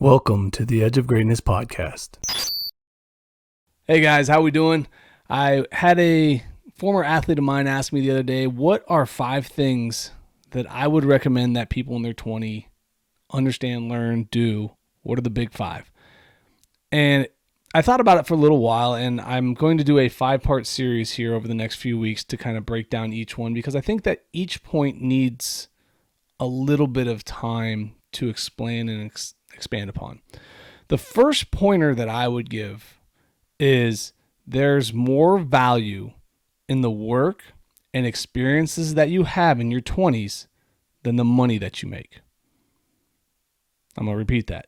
Welcome to the Edge of Greatness podcast. Hey guys, how we doing? I had a former athlete of mine ask me the other day, what are 5 things that I would recommend that people in their 20 understand, learn, do? What are the big 5? And I thought about it for a little while, and I'm going to do a 5-part series here over the next few weeks to kind of break down each one, because I think that each point needs a little bit of time to explain and expand upon. The first pointer that I would give is there's more value in the work and experiences that you have in your 20s than the money that you make. I'm going to repeat that.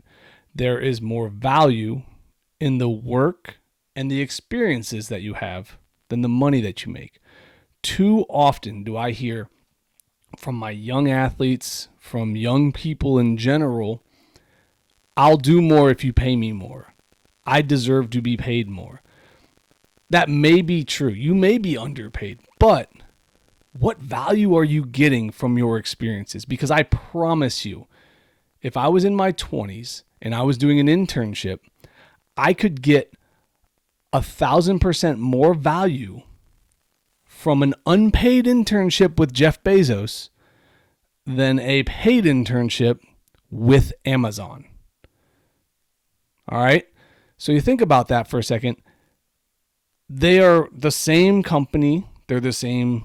There is more value in the work and the experiences that you have than the money that you make. Too often do I hear from my young athletes, from young people in general, I'll do more if you pay me more. I deserve to be paid more. That may be true. You may be underpaid, but what value are you getting from your experiences? Because I promise you, if I was in my 20s and I was doing an internship, I could get 1,000% more value from an unpaid internship with Jeff Bezos than a paid internship with Amazon. All right? So you think about that for a second. They are the same company. They're the same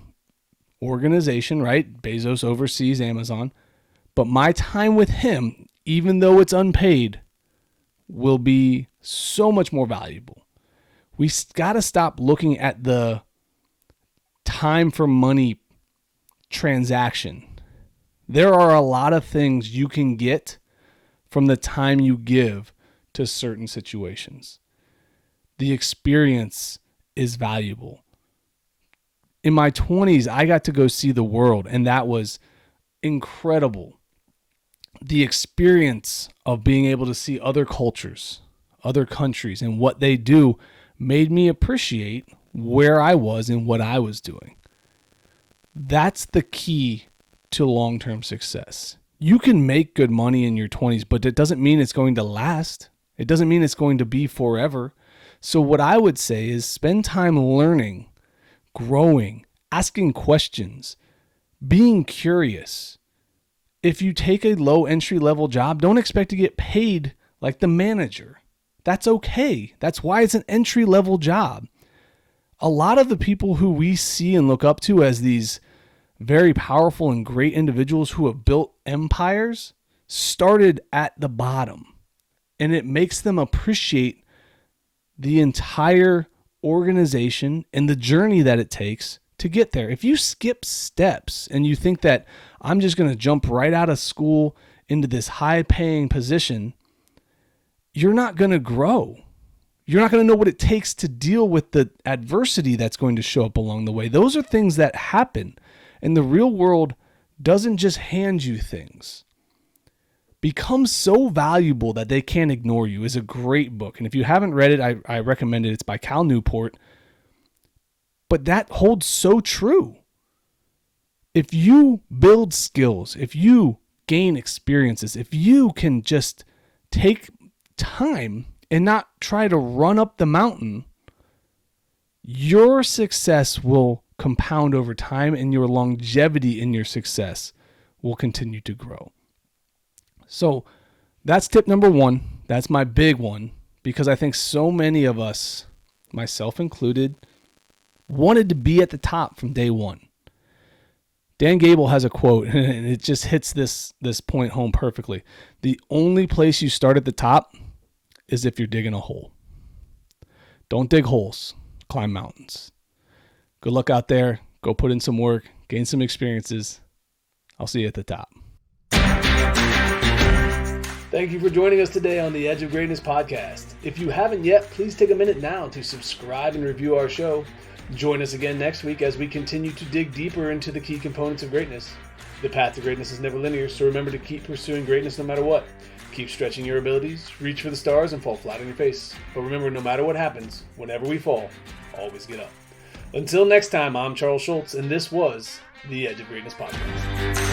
organization, right? Bezos oversees Amazon. But my time with him, even though it's unpaid, will be so much more valuable. We got to stop looking at the time for money transaction. There are a lot of things you can get from the time you give to certain situations. The experience is valuable. In my 20s, I got to go see the world, and that was incredible. The experience of being able to see other cultures, other countries, and what they do made me appreciate where I was and what I was doing. That's the key to long-term success. You can make good money in your 20s, but it doesn't mean it's going to last. It doesn't mean it's going to be forever. So what I would say is spend time learning, growing, asking questions, being curious. If you take a low entry-level job, don't expect to get paid like the manager. That's okay. That's why it's an entry-level job. A lot of the people who we see and look up to as these very powerful and great individuals who have built empires started at the bottom. And it makes them appreciate the entire organization and the journey that it takes to get there. If you skip steps and you think that I'm just going to jump right out of school into this high-paying position, you're not going to grow. You're not going to know what it takes to deal with the adversity that's going to show up along the way. Those are things that happen. And the real world doesn't just hand you things. Become so valuable that they can't ignore you is a great book. And if you haven't read it, I recommend it. It's by Cal Newport. But that holds so true. If you build skills, if you gain experiences, if you can just take time and not try to run up the mountain, your success will compound over time and your longevity in your success will continue to grow. So that's tip number 1. That's my big one, because I think so many of us, myself included, wanted to be at the top from day one. Dan Gable has a quote, and it just hits this point home perfectly. The only place you start at the top is if you're digging a hole. Don't dig holes, climb mountains. Good luck out there. Go put in some work, gain some experiences. I'll see you at the top. Thank you for joining us today on the Edge of Greatness podcast. If you haven't yet, please take a minute now to subscribe and review our show. Join us again next week as we continue to dig deeper into the key components of greatness. The path to greatness is never linear, so remember to keep pursuing greatness no matter what. Keep stretching your abilities, reach for the stars, and fall flat on your face. But remember, no matter what happens, whenever we fall, always get up. Until next time, I'm Charles Schultz, and this was the Edge of Greatness podcast.